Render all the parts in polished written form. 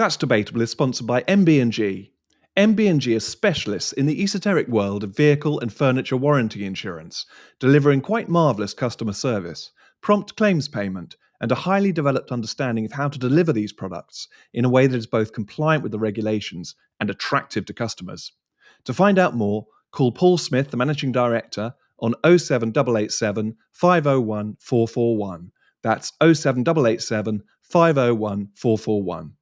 That's Debatable is sponsored by MB&G. MB&G is specialists in the esoteric world of vehicle and furniture warranty insurance, delivering quite marvellous customer service, prompt claims payment, and a highly developed understanding of how to deliver these products in a way that is both compliant with the regulations and attractive to customers. To find out more, call Paul Smith, the Managing Director, on 07887 501 441. That's 07887 501 441.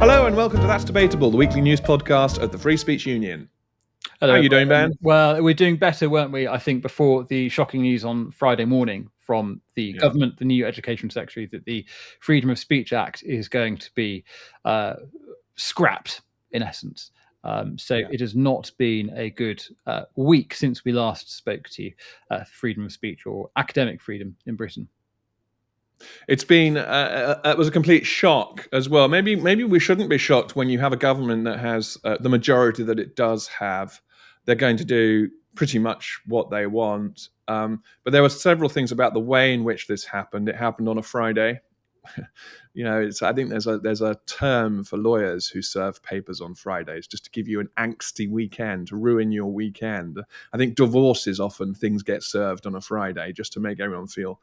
Hello and welcome to That's Debatable, the weekly news podcast of the Free Speech Union. Hello, how are you doing, Ben? Well, we're doing better, weren't we? I think before the shocking news on Friday morning from the government, the new Education Secretary, that the Freedom of Speech Act is going to be scrapped, in essence. It has not been a good week since we last spoke to freedom of speech or academic freedom in Britain. It's been it was a complete shock as well. Maybe we shouldn't be shocked when you have a government that has the majority that it does have. They're going to do pretty much what they want. But there were several things about the way in which this happened. It happened on a Friday. I think there's a term for lawyers who serve papers on Fridays, just to give you an angsty weekend, to ruin your weekend. I think divorces, often things get served on a Friday just to make everyone feel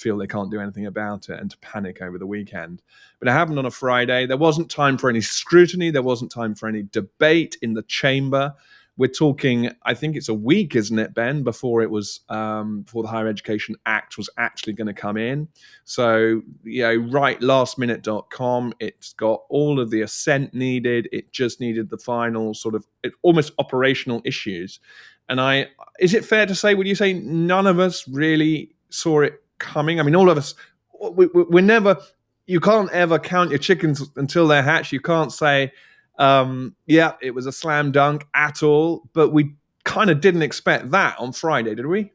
they can't do anything about it and to panic over the weekend. But it happened on a Friday. There wasn't time for any scrutiny. There wasn't time for any debate in the chamber. We're talking, I think it's a week, isn't it, Ben, before it was before the Higher Education Act was actually going to come in. So, right, lastminute.com, it's got all of the assent needed. It just needed the final sort of almost operational issues. And is it fair to say, would you say none of us really saw it coming? I mean, all of us, we're never, you can't ever count your chickens until they're hatched. You can't say, it was a slam dunk at all, but we kind of didn't expect that on Friday, did we?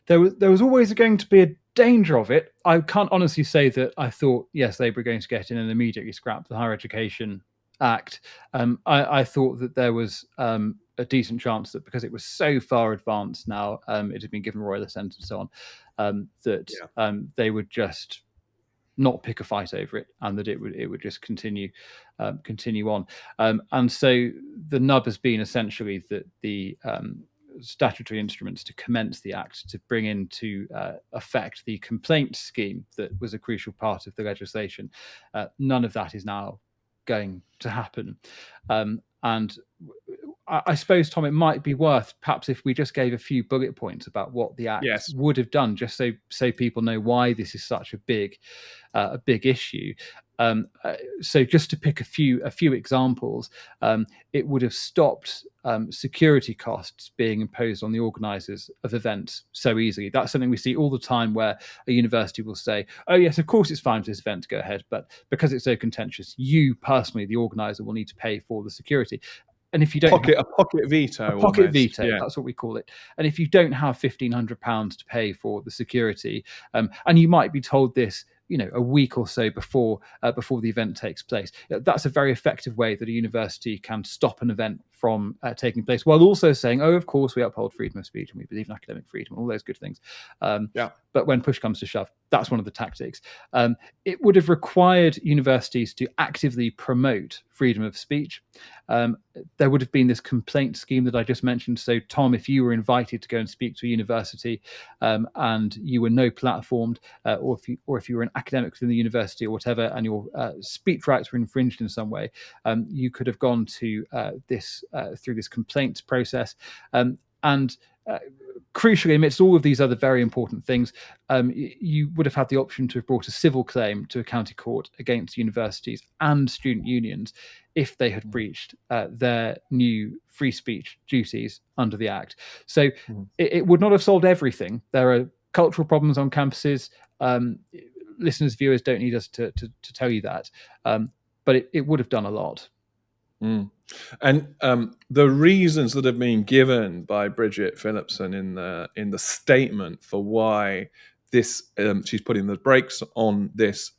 There was always going to be a danger of it. I can't honestly say that I thought, yes, they were going to get in and immediately scrap the Higher Education Act. I thought that there was a decent chance that because it was so far advanced now, it had been given royal assent and so on, they would just not pick a fight over it, and that it would just continue on. And so the nub has been essentially that the statutory instruments to commence the act, to bring into effect the complaint scheme that was a crucial part of the legislation. None of that is now going to happen. And I suppose, Tom, it might be worth perhaps if we just gave a few bullet points about what the Act would have done, just so people know why this is such a big issue. So just to pick a few examples, it would have stopped security costs being imposed on the organisers of events so easily. That's something we see all the time, where a university will say, oh yes, of course it's fine for this event to go ahead, but because it's so contentious, you personally, the organiser, will need to pay for the security. And if you don't a pocket veto, that's what we call it. And if you don't have £1,500 to pay for the security, and you might be told this, a week or so before the event takes place, that's a very effective way that a university can stop an event from taking place, while also saying, oh, of course, we uphold freedom of speech and we believe in academic freedom, all those good things. But when push comes to shove, that's one of the tactics. It would have required universities to actively promote freedom of speech. There would have been this complaint scheme that I just mentioned. So, Tom, if you were invited to go and speak to a university and you were no platformed, or if you were an academic within the university or whatever, and your speech rights were infringed in some way, you could have gone to through this complaints process. Crucially, amidst all of these other very important things, you would have had the option to have brought a civil claim to a county court against universities and student unions if they had breached their new free speech duties under the Act. So it would not have solved everything. There are cultural problems on campuses. Listeners, viewers don't need us to tell you that, but it would have done a lot. And the reasons that have been given by Bridget Phillipson in the statement for why she's putting the brakes on this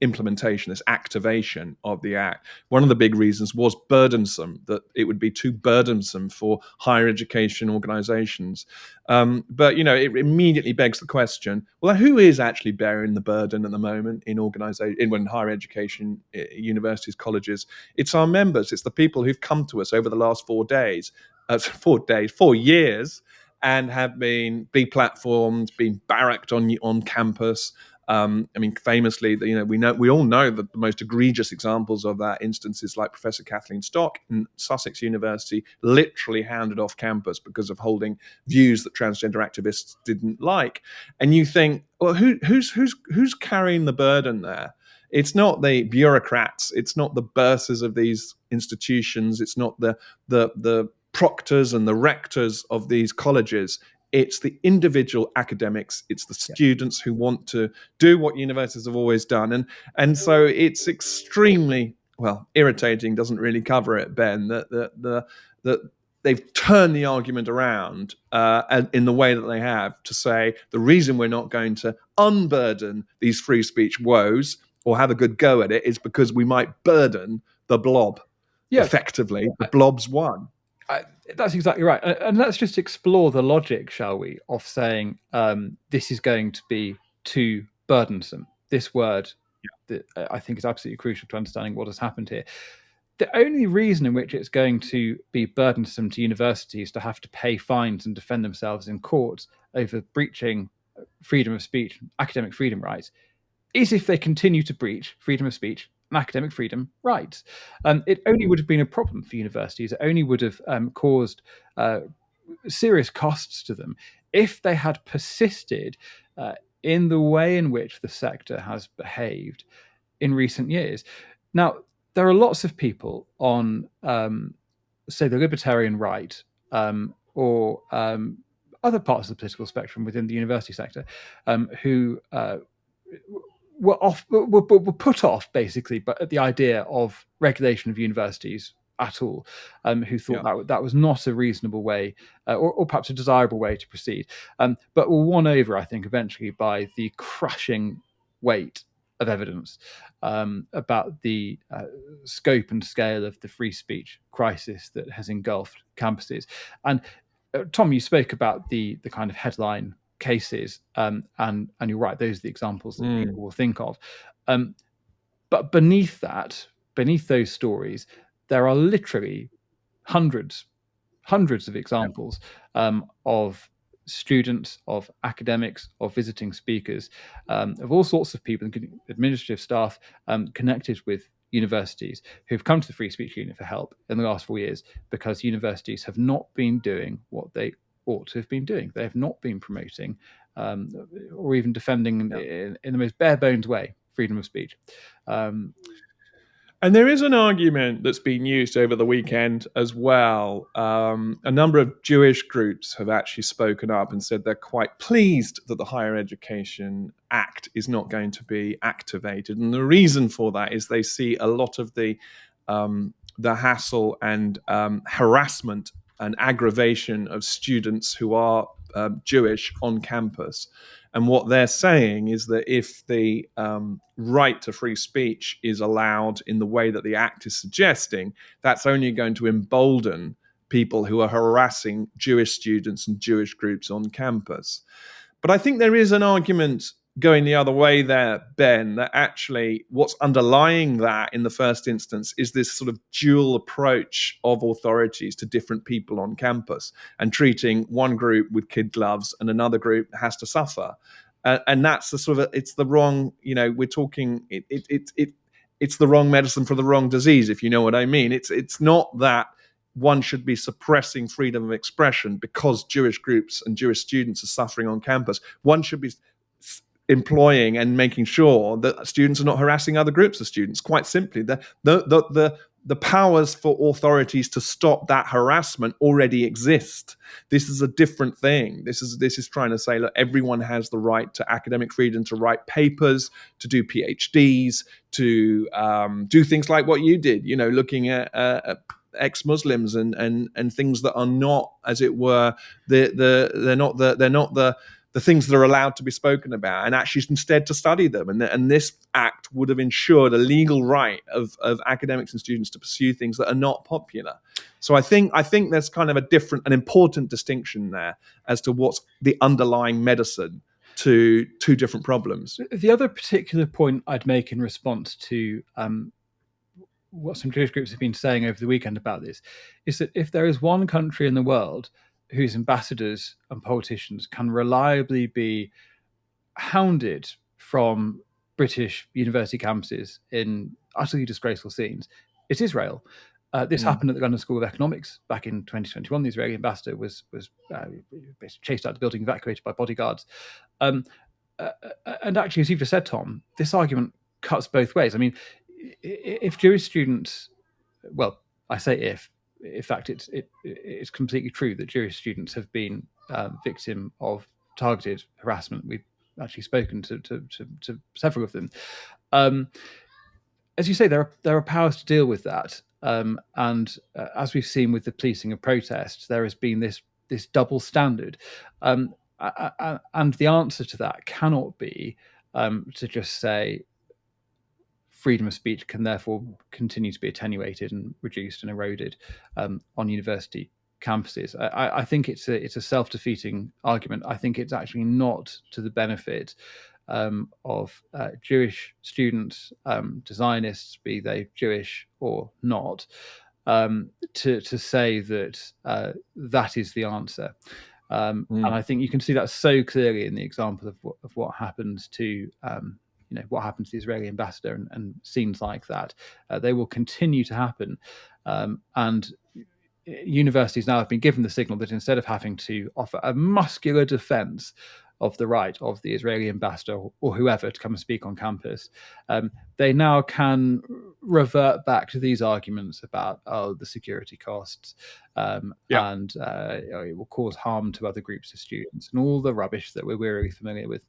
implementation, this activation of the Act. One of the big reasons was burdensome, that it would be too burdensome for higher education organizations. But, it immediately begs the question, well, who is actually bearing the burden at the moment in higher education, universities, colleges? It's our members. It's the people who've come to us over the last 4 years, and have been deplatformed, been barracked on campus. Famously, we all know that the most egregious examples of that instances, like Professor Kathleen Stock in Sussex University, literally hounded off campus because of holding views that transgender activists didn't like. And you think, well, who's carrying the burden there? It's not the bureaucrats. It's not the bursars of these institutions. It's not the proctors and the rectors of these colleges. It's the individual academics. It's the students who want to do what universities have always done. And so it's extremely, irritating doesn't really cover it, Ben, that they've turned the argument around in the way that they have, to say the reason we're not going to unburden these free speech woes or have a good go at it is because we might burden the blob. Effectively, the blob's won. That's exactly right. And let's just explore the logic, shall we, of saying this is going to be too burdensome. This word that I think is absolutely crucial to understanding what has happened here. The only reason in which it's going to be burdensome to universities to have to pay fines and defend themselves in courts over breaching freedom of speech, academic freedom rights, is if they continue to breach freedom of speech and academic freedom rights. It only would have been a problem for universities. It only would have caused serious costs to them if they had persisted in the way in which the sector has behaved in recent years. Now, there are lots of people on, say, the libertarian right or other parts of the political spectrum within the university sector who were put off, basically, but at the idea of regulation of universities at all, who thought that was not a reasonable way, or perhaps a desirable way to proceed, but were won over, I think, eventually by the crushing weight of evidence about the scope and scale of the free speech crisis that has engulfed campuses. And Tom, you spoke about the kind of headline cases, and you're right, those are the examples that people will think of. But beneath those stories, there are literally hundreds of examples of students, of academics, of visiting speakers, of all sorts of people, including administrative staff connected with universities, who've come to the Free Speech Unit for help in the last 4 years because universities have not been doing what they ought to have been doing. They have not been promoting or even defending in the most bare bones way freedom of speech. And there is an argument that's been used over the weekend as well. A number of Jewish groups have actually spoken up and said they're quite pleased that the Higher Education Act is not going to be activated. And the reason for that is they see a lot of the hassle and harassment and aggravation of students who are Jewish on campus. And what they're saying is that if the right to free speech is allowed in the way that the Act is suggesting, that's only going to embolden people who are harassing Jewish students and Jewish groups on campus. But I think there is an argument going the other way there, Ben, that actually what's underlying that in the first instance is this sort of dual approach of authorities to different people on campus, and treating one group with kid gloves and another group has to suffer. And that's the sort of, it's the wrong, we're talking, it's the wrong medicine for the wrong disease, if you know what I mean. It's not that one should be suppressing freedom of expression because Jewish groups and Jewish students are suffering on campus. One should be employing and making sure that students are not harassing other groups of students. Quite simply, the powers for authorities to stop that harassment already exist. This is a different thing. This is trying to say, look, everyone has the right to academic freedom, to write papers, to do PhDs, to do things like what you did, looking at ex-Muslims and things that are not, as it were, they're not the the things that are allowed to be spoken about, and actually instead to study them. And this act would have ensured a legal right of academics and students to pursue things that are not popular. So I think there's kind of an important distinction there as to what's the underlying medicine to two different problems. The other particular point I'd make in response to what some Jewish groups have been saying over the weekend about this is that if there is one country in the world whose ambassadors and politicians can reliably be hounded from British university campuses in utterly disgraceful scenes, it's Israel. This happened at the London School of Economics back in 2021. The Israeli ambassador was basically chased out of the building, evacuated by bodyguards. And actually, as you've just said, Tom, this argument cuts both ways. I mean, if Jewish students, well, I say if, in fact, it's completely true that Jewish students have been victim of targeted harassment. We've actually spoken to several of them. As you say, there are powers to deal with that, and as we've seen with the policing of protests, there has been this double standard, and the answer to that cannot be to just say freedom of speech can therefore continue to be attenuated and reduced and eroded on university campuses. I think it's a self-defeating argument. I think it's actually not to the benefit of Jewish students, designists, be they Jewish or not, to say that that is the answer. And I think you can see that so clearly in the example of what happens to what happened to the Israeli ambassador and scenes like that. They will continue to happen. And universities now have been given the signal that instead of having to offer a muscular defense of the right of the Israeli ambassador or whoever to come and speak on campus, they now can revert back to these arguments about the security costs and it will cause harm to other groups of students and all the rubbish that we're really familiar with.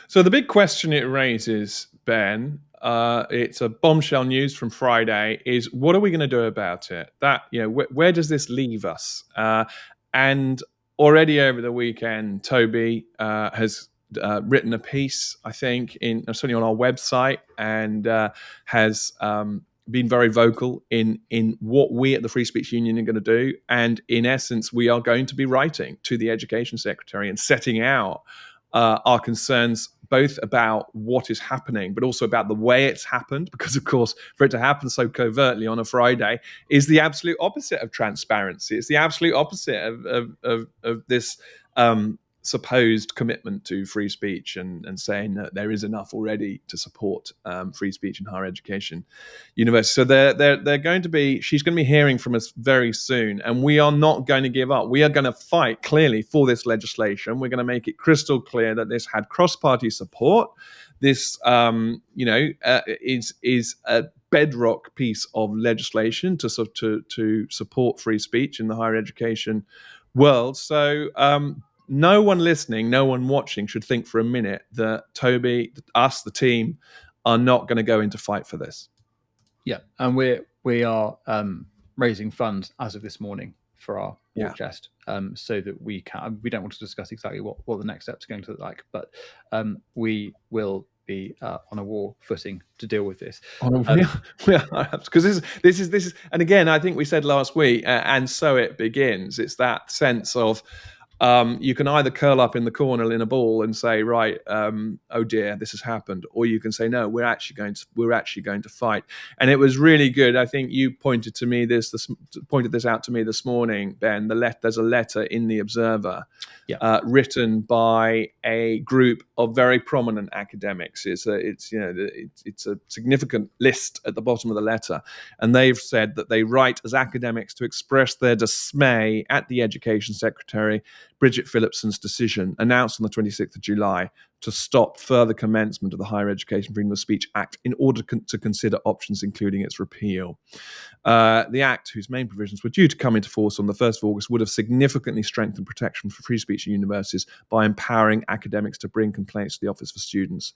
So the big question it raises, Ben, it's a bombshell news from Friday, is what are we going to do about it? That, where does this leave us? And already over the weekend, Toby has written a piece, I think, certainly on our website, and has been very vocal in what we at the Free Speech Union are going to do. And in essence, we are going to be writing to the Education Secretary and setting out our concerns both about what is happening, but also about the way it's happened, because, of course, for it to happen so covertly on a Friday is the absolute opposite of transparency. It's the absolute opposite of this supposed commitment to free speech and saying that there is enough already to support free speech in higher education universities. So she's going to be hearing from us very soon, and we are not going to give up. We are going to fight clearly for this legislation. We're going to make it crystal clear that this had cross-party support. This, is a bedrock piece of legislation to support free speech in the higher education world. So no one listening, no one watching should think for a minute that Toby, us, the team, are not going to go into fight for this. Yeah, and we are raising funds as of this morning for our war chest, so that we don't want to discuss exactly what the next steps are going to look like, but we will be on a war footing to deal with this. Because this is, and again, I think we said last week, and so it begins. It's that sense of you can either curl up in the corner in a ball and say, right, oh dear, this has happened, or you can say, no, we're actually going to fight. And it was really good. I think you pointed this out to me this morning, Ben. There's a letter in the Observer, written by a group of very prominent academics. It's a significant list at the bottom of the letter, and they've said that they write as academics to express their dismay at the Education Secretary Bridget Phillipson's decision, announced on the 26th of July, to stop further commencement of the Higher Education Freedom of Speech Act in order to consider options, including its repeal. The Act, whose main provisions were due to come into force on the 1st of August, would have significantly strengthened protection for free speech in universities by empowering academics to bring complaints to the Office for Students.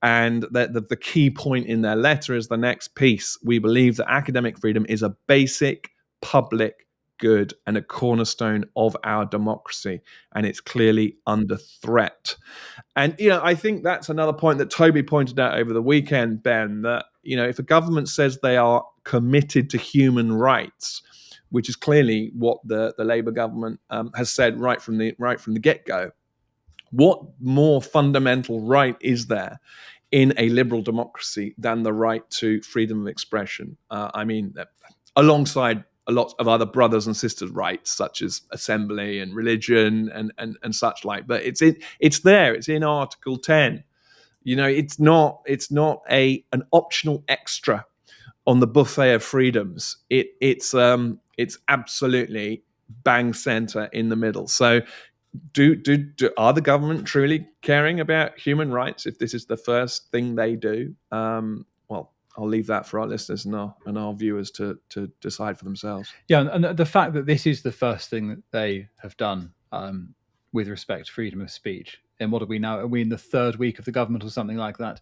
And the key point in their letter is the next piece. We believe that academic freedom is a basic public good and a cornerstone of our democracy, and it's clearly under threat. And I think that's another point that Toby pointed out over the weekend, Ben, that if a government says they are committed to human rights, which is clearly what the Labour government has said right from the get-go, what more fundamental right is there in a liberal democracy than the right to freedom of expression? Alongside a lot of other brothers and sisters' rights, such as assembly and religion and such like. But it's there. It's in Article 10. It's not an optional extra on the buffet of freedoms. It's absolutely bang center in the middle. So are the government truly caring about human rights if this is the first thing they do? Well, I'll leave that for our listeners and our viewers to decide for themselves. Yeah, and the fact that this is the first thing that they have done with respect to freedom of speech, and what are we now? Are we in the third week of the government or something like that?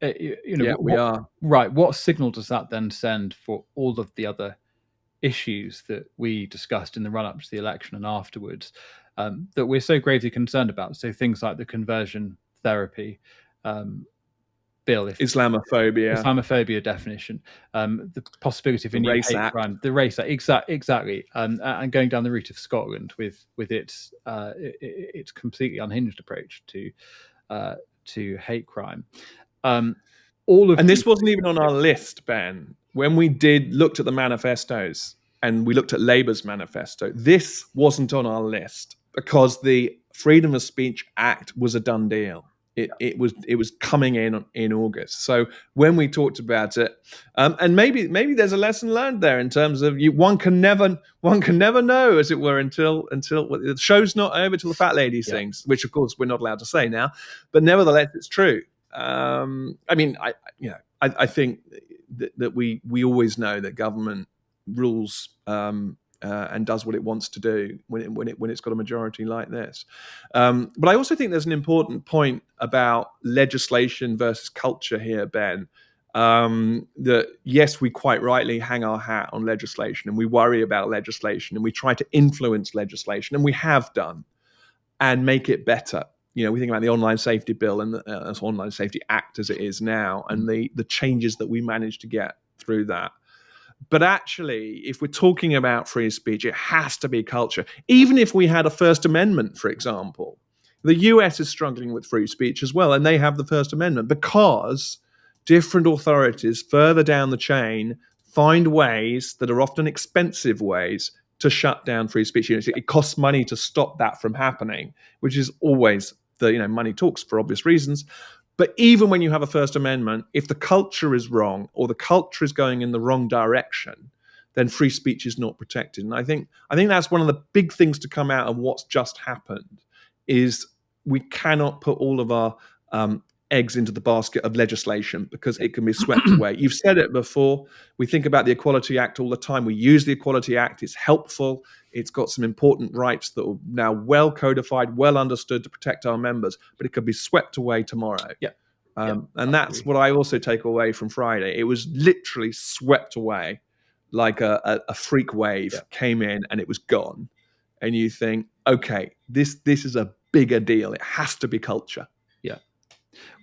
We are. Right. What signal does that then send for all of the other issues that we discussed in the run-up to the election and afterwards that we're so gravely concerned about? So things like the conversion therapy bill, Islamophobia definition, the possibility of a new hate crime, the race act, exactly, and going down the route of Scotland with its completely unhinged approach to hate crime. This wasn't even on our list, Ben. When we looked at the manifestos and we looked at Labour's manifesto, this wasn't on our list because the Freedom of Speech Act was a done deal. It was coming in August. So when we talked about it, and maybe there's a lesson learned there in terms of one can never know, as it were, until the show's not over till the fat lady sings, which of course we're not allowed to say now, but nevertheless it's true. I think that we always know that government rules and does what it wants to do when it's got a majority like this. But I also think there's an important point about legislation versus culture here, Ben. That yes, we quite rightly hang our hat on legislation and we worry about legislation and we try to influence legislation, and we have done, and make it better. We think about the Online Safety Bill and the Online Safety Act as it is now, and the changes that we managed to get through that. But actually, if we're talking about free speech, it has to be culture. Even if we had a First Amendment, for example, the US is struggling with free speech as well, and they have the First Amendment because different authorities further down the chain find ways that are often expensive ways to shut down free speech units. It costs money to stop that from happening, which is always money talks for obvious reasons. But even when you have a First Amendment, if the culture is wrong or the culture is going in the wrong direction, then free speech is not protected. And I think that's one of the big things to come out of what's just happened is we cannot put all of our eggs into the basket of legislation because it can be swept away. You've said it before. We think about the Equality Act all the time. We use the Equality Act. It's helpful. It's got some important rights that are now well codified, well understood to protect our members, but it could be swept away tomorrow. And that's what I also take away from Friday. It was literally swept away like a freak wave came in and it was gone. And you think, okay, this is a bigger deal. It has to be culture.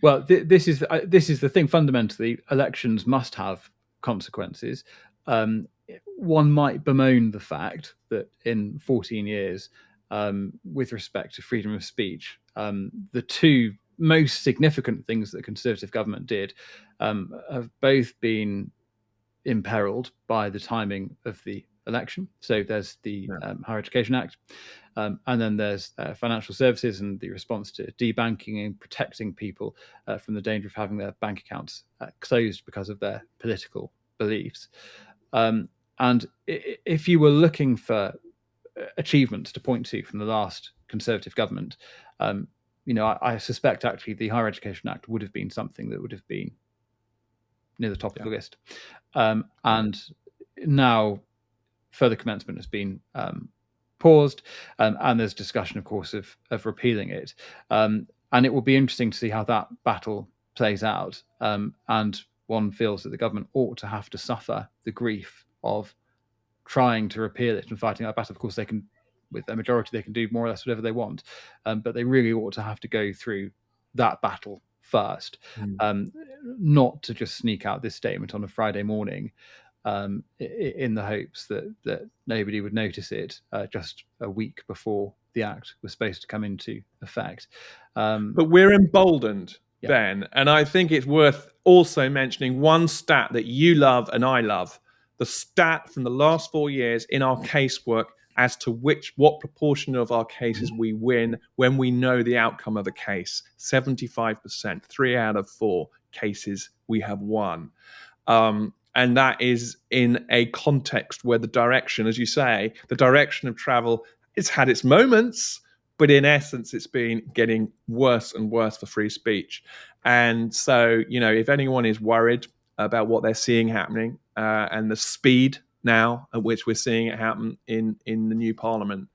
Well, this is the thing. Fundamentally, elections must have consequences. One might bemoan the fact that in 14 years, with respect to freedom of speech, the two most significant things that the Conservative government did have both been imperiled by the timing of the election. So there's the Higher Education Act, and then there's financial services and the response to debanking and protecting people from the danger of having their bank accounts closed because of their political beliefs. And if you were looking for achievements to point to from the last Conservative government, I suspect actually the Higher Education Act would have been something that would have been near the top of the list. And now further commencement has been paused, and there's discussion, of course, of repealing it. And it will be interesting to see how that battle plays out. And one feels that the government ought to have to suffer the grief of trying to repeal it and fighting that battle. Of course, they can, with their majority, they can do more or less whatever they want, but they really ought to have to go through that battle first, not to just sneak out this statement on a Friday morning in the hopes that nobody would notice it just a week before the act was supposed to come into effect. But we're emboldened, Ben, and I think it's worth also mentioning one stat that you love and I love, the stat from the last 4 years in our casework as to what proportion of our cases we win when we know the outcome of a case. 75%, 3 out of 4 cases we have won. And that is in a context where the direction, as you say, the direction of travel, it's had its moments, but in essence, it's been getting worse and worse for free speech. And so, if anyone is worried about what they're seeing happening and the speed now at which we're seeing it happen in the new parliament,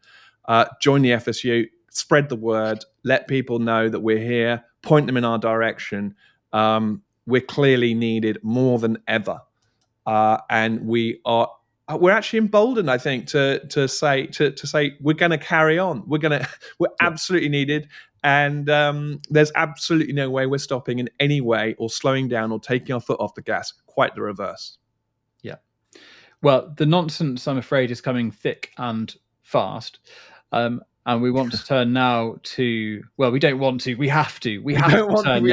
join the FSU, spread the word, let people know that we're here, point them in our direction. We're clearly needed more than ever. And we're actually emboldened, I think, to say we're going to carry on. We're absolutely needed, and there's absolutely no way we're stopping in any way or slowing down or taking our foot off the gas. Quite the reverse. Yeah. Well, the nonsense, I'm afraid, is coming thick and fast. And we want to turn now to, well, we don't want to, we have to. We have to turn to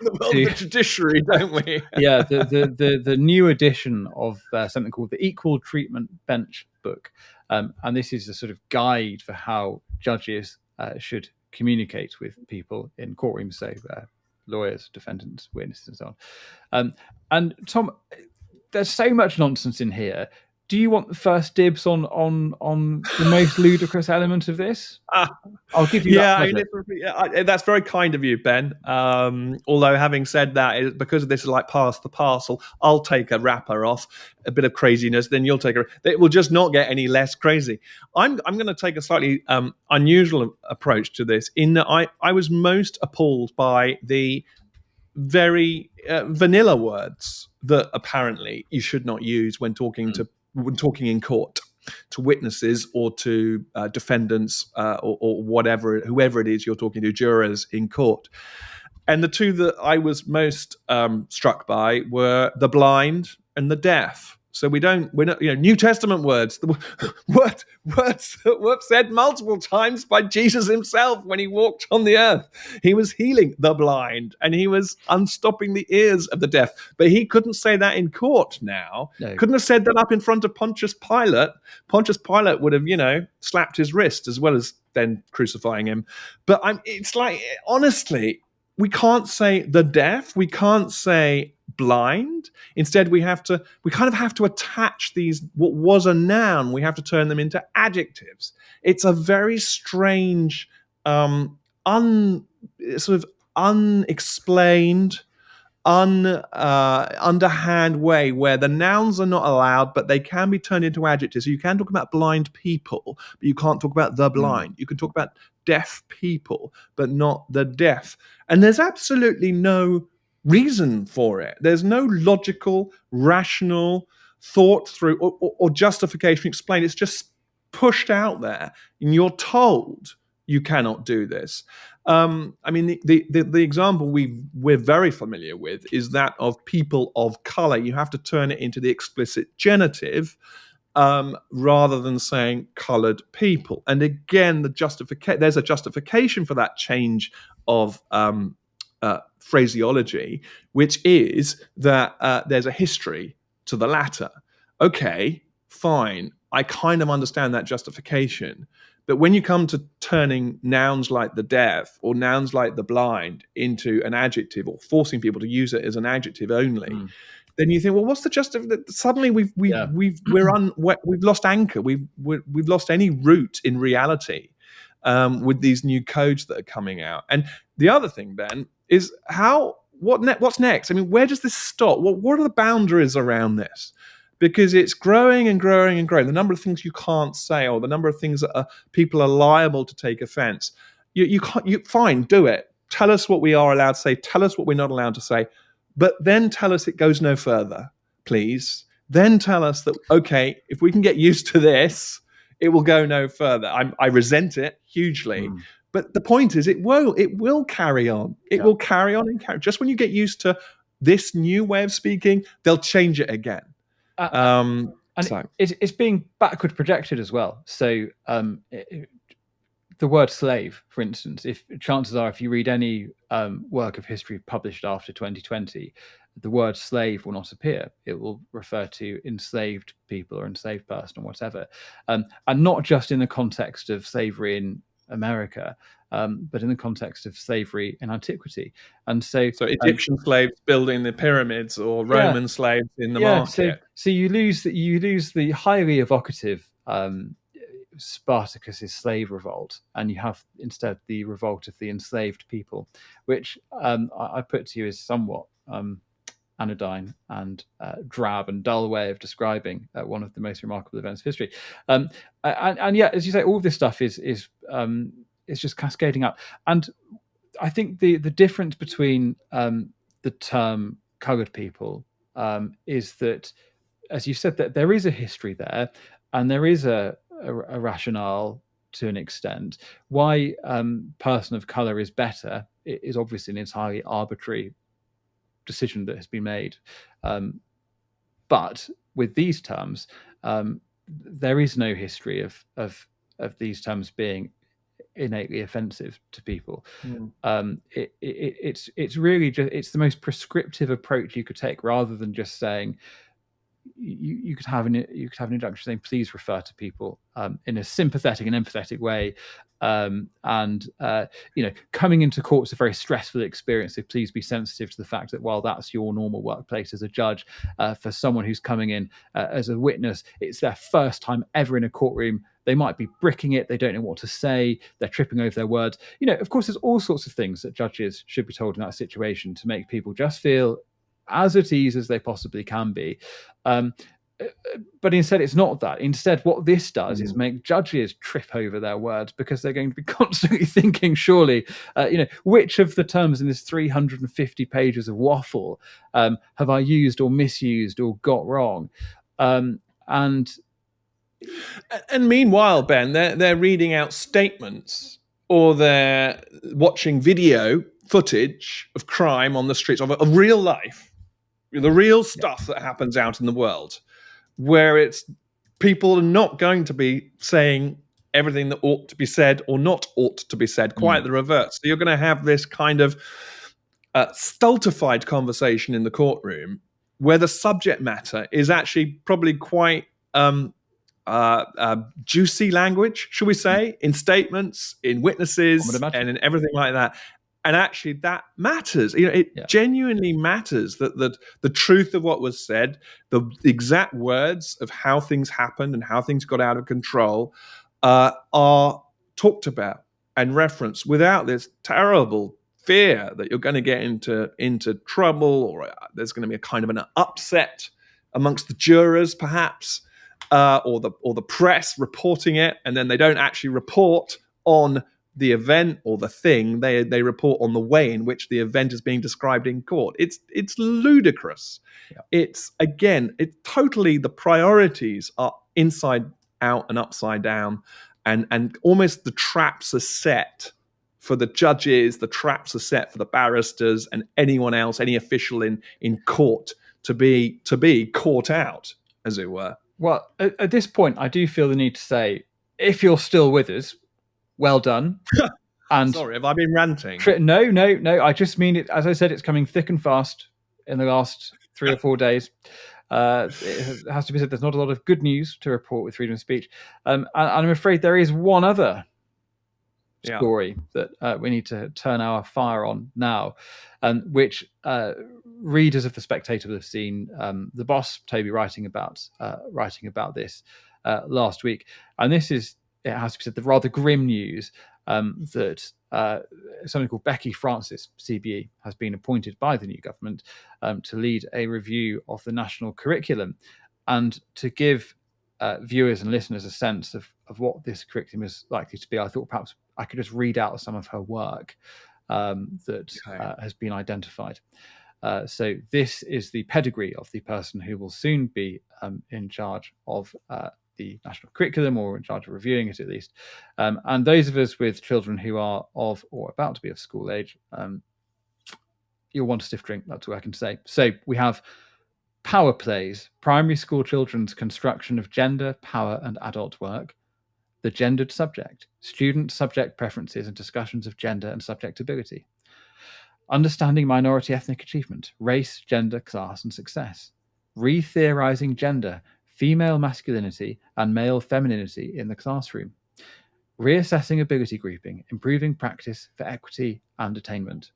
the world of the judiciary, don't we? Yeah, the new edition of something called the Equal Treatment Bench Book. And this is a sort of guide for how judges should communicate with people in courtrooms, so lawyers, defendants, witnesses, and so on. And Tom, there's so much nonsense in here. Do you want the first dibs on the most ludicrous element of this? I'll give you that. That's very kind of you, Ben. Although having said that, because this is like pass the parcel, I'll take a wrapper off, a bit of craziness, then you'll take it will just not get any less crazy. I'm going to take a slightly unusual approach to this, in that I was most appalled by the very vanilla words that apparently you should not use when talking in court to witnesses or to defendants or whatever, whoever it is you're talking to, jurors in court. And the two that I was most struck by were the blind and the deaf. So we're not, New Testament words, words that were said multiple times by Jesus himself when he walked on the earth. He was healing the blind and he was unstopping the ears of the deaf. But he couldn't say that in court now. No. Couldn't have said that up in front of Pontius Pilate. Pontius Pilate would have, slapped his wrist as well as then crucifying him. But it's like, honestly, we can't say the deaf. We can't say blind. Instead, we kind of have to attach these, what was a noun, we have to turn them into adjectives. It's a very strange, sort of unexplained, underhand way where the nouns are not allowed, but they can be turned into adjectives. So you can talk about blind people, but you can't talk about the blind. You can talk about deaf people, but not the deaf. And there's absolutely no reason for it. There's no logical, rational, thought through or justification explained. It's just pushed out there, and you're told you cannot do this. The example we're very familiar with is that of people of color. You have to turn it into the explicit genitive rather than saying colored people. And again, there's a justification for that change of phraseology, which is that there's a history to the latter. Okay, fine. I kind of understand that justification. But when you come to turning nouns like the deaf or nouns like the blind into an adjective, or forcing people to use it as an adjective only, then you think, well, what's the justification? Suddenly we've lost anchor. We've lost any root in reality with these new codes that are coming out. And the other thing, Ben, is what's next? I mean, where does this stop? What are the boundaries around this? Because it's growing and growing and growing. The number of things you can't say, or the number of things that people are liable to take offense. You fine, do it. Tell us what we are allowed to say. Tell us what we're not allowed to say. But then tell us it goes no further, please. then tell us that, okay, if we can get used to this, it will go no further. I resent it hugely. But the point is, it will carry on. It will carry on and carry. Just when you get used to this new way of speaking, they'll change it again. And it's being backward projected as well. So the word slave, for instance, if chances are, if you read any work of history published after 2020, the word slave will not appear. It will refer to enslaved people or enslaved person or whatever. And not just in the context of slavery in America, but in the context of slavery in antiquity. And so Egyptian slaves building the pyramids, or Roman slaves in the market. So you lose the highly evocative Spartacus's slave revolt, and you have instead the revolt of the enslaved people, which I put to you as somewhat anodyne and drab and dull way of describing one of the most remarkable events of history. And yet, as you say, all of this stuff is just cascading up. And I think the difference between the term coloured people is that, as you said, that there is a history there, and there is a rationale to an extent. Why person of colour is better is obviously an entirely arbitrary decision that has been made. But with these terms, there is no history of these terms being innately offensive to people. It's really it's the most prescriptive approach you could take, rather than just saying you could have an injunction saying please refer to people in a sympathetic and empathetic way, and coming into court is a very stressful experience, so please be sensitive to the fact that while that's your normal workplace as a judge, for someone who's coming in as a witness, it's their first time ever in a courtroom. They might be bricking it, they don't know what to say, they're tripping over their words. Of course, there's all sorts of things that judges should be told in that situation to make people just feel as at ease as they possibly can be. But instead, it's not that. Instead, what this does is make judges trip over their words, because they're going to be constantly thinking, surely, which of the terms in this 350 pages of waffle have I used or misused or got wrong? And meanwhile, Ben, they're reading out statements, or they're watching video footage of crime on the streets of real life, the real stuff that happens out in the world, where it's people are not going to be saying everything that ought to be said or not ought to be said, quite the reverse. So you're going to have this kind of stultified conversation in the courtroom, where the subject matter is actually probably quite juicy language, should we say, in statements, in witnesses, and in everything like that. And actually, that matters. It genuinely matters that the truth of what was said, the exact words of how things happened and how things got out of control, are talked about and referenced without this terrible fear that you're going to get into trouble, or there's going to be a kind of an upset amongst the jurors, perhaps, or the press reporting it, and then they don't actually report on the event or the thing. They report on the way in which the event is being described in court. It's ludicrous. It's totally, the priorities are inside out and upside down, and almost the traps are set for the judges, the traps are set for the barristers and anyone else, any official in court to be caught out, as it were. Well, at this point, I do feel the need to say, if you're still with us, well done. And sorry, have I been ranting? No. I just mean it. As I said, it's coming thick and fast in the last 3 or 4 days. It has to be said, there's not a lot of good news to report with freedom of speech. And I'm afraid there is one other story that we need to turn our fire on now, which readers of The Spectator will have seen the boss Toby writing about this last week. And this is, it has to be said, the rather grim news that somebody called Becky Francis, CBE, has been appointed by the new government to lead a review of the national curriculum, and to give viewers and listeners a sense of what this curriculum is likely to be. I thought perhaps I could just read out some of her work that has been identified. So this is the pedigree of the person who will soon be in charge of the national curriculum, or in charge of reviewing it at least. And those of us with children who are of or about to be of school age, you'll want a stiff drink. That's all I can say. So we have power plays, primary school children's construction of gender, power, and adult work. The gendered subject, student subject preferences and discussions of gender and subjectability. Understanding minority ethnic achievement, race, gender, class, and success. Re-theorizing gender, female masculinity, and male femininity in the classroom. Reassessing ability grouping, improving practice for equity and attainment.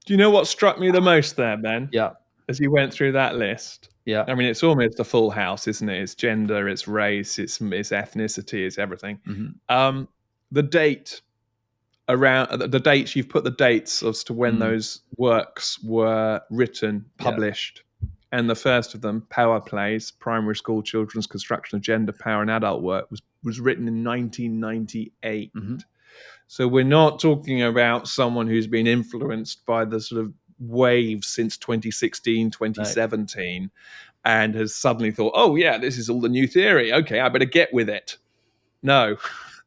Do you know what struck me the most there, Ben? Yeah. As you went through that list? Yeah. I mean, it's almost a full house, isn't it? It's gender, it's race, it's ethnicity, it's everything. Mm-hmm. The date around the dates, you've put the dates as to when those works were written, published. And the first of them, Power Plays, Primary School Children's Construction of Gender, Power and Adult Work, was written in 1998. Mm-hmm. So we're not talking about someone who's been influenced by the sort of wave since 2016, 2017, and has suddenly thought, oh, yeah, this is all the new theory. Okay, I better get with it. No,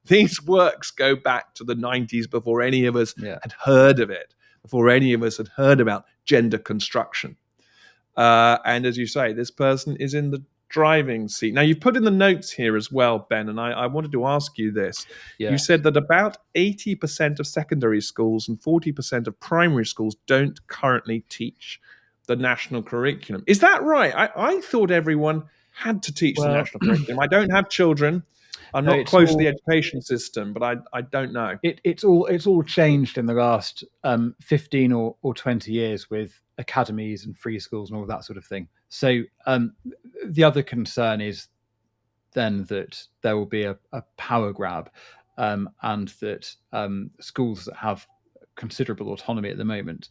these works go back to the 90s before any of us had heard of it, before any of us had heard about gender construction. And as you say, this person is in the driving seat. Now, you've put in the notes here as well, Ben, and I wanted to ask you this. You said that about 80% of secondary schools and 40% of primary schools don't currently teach the national curriculum. Is that right? I thought everyone had to teach the national curriculum. I don't have children. I'm not close to the education system, but I don't know. It's all changed in the last 15 or 20 years with academies and free schools and all that sort of thing. So the other concern is then that there will be a power grab, and that schools that have considerable autonomy at the moment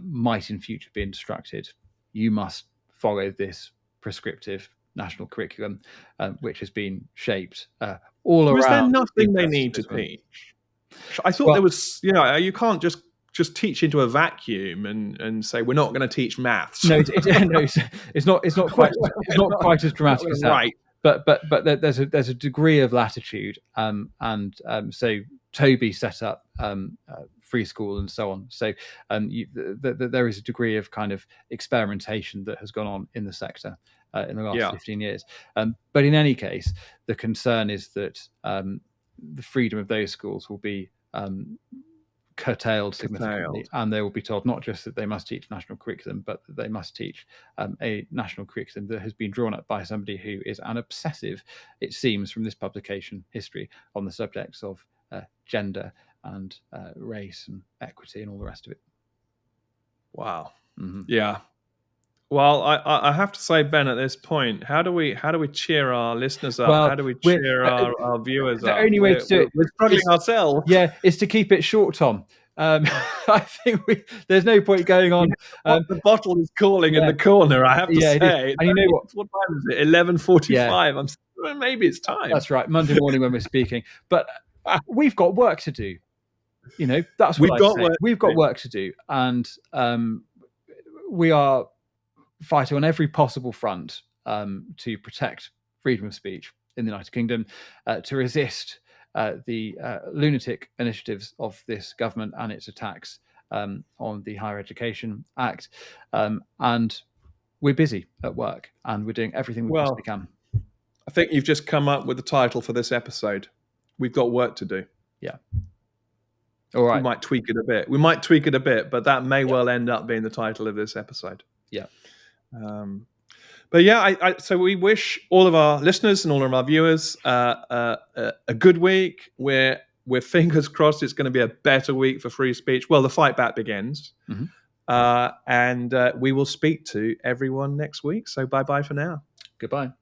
might in future be instructed, you must follow this prescriptive national curriculum, which has been shaped all around. Is there nothing they need to teach? I thought there was, you can't just teach into a vacuum and say we're not going to teach maths. No, it's not quite as dramatic as that. Right. But there's a degree of latitude, and so Toby set up free school and so on. So there is a degree of kind of experimentation that has gone on in the sector in the last 15 years. But in any case, the concern is that the freedom of those schools will be curtailed significantly, and they will be told not just that they must teach national curriculum, but that they must teach a national curriculum that has been drawn up by somebody who is an obsessive, it seems from this publication history, on the subjects of gender and race and equity and all the rest of it. Wow. Mm-hmm. Yeah. Well, I have to say, Ben, at this point, how do we cheer our listeners up? How do we cheer our viewers up? The only way to do it, we're struggling ourselves. Yeah, is to keep it short, Tom. I think there's no point going on. The bottle is calling in the corner, I have to say. And you know what time is it? 11:45. Yeah. Maybe it's time. That's right, Monday morning when we're speaking. But we've got work to do. That's what we've got work to do, and we are fighting on every possible front to protect freedom of speech in the United Kingdom, to resist the lunatic initiatives of this government and its attacks on the Higher Education Act. And we're busy at work, and we're doing everything we possibly can. I think you've just come up with the title for this episode. We've got work to do. Yeah. All right. We might tweak it a bit, but that may well end up being the title of this episode. Yeah. But yeah, so we wish all of our listeners and all of our viewers a good week. We're fingers crossed it's going to be a better week for free speech. Well, the fight back begins. Mm-hmm. And we will speak to everyone next week. So bye-bye for now. Goodbye.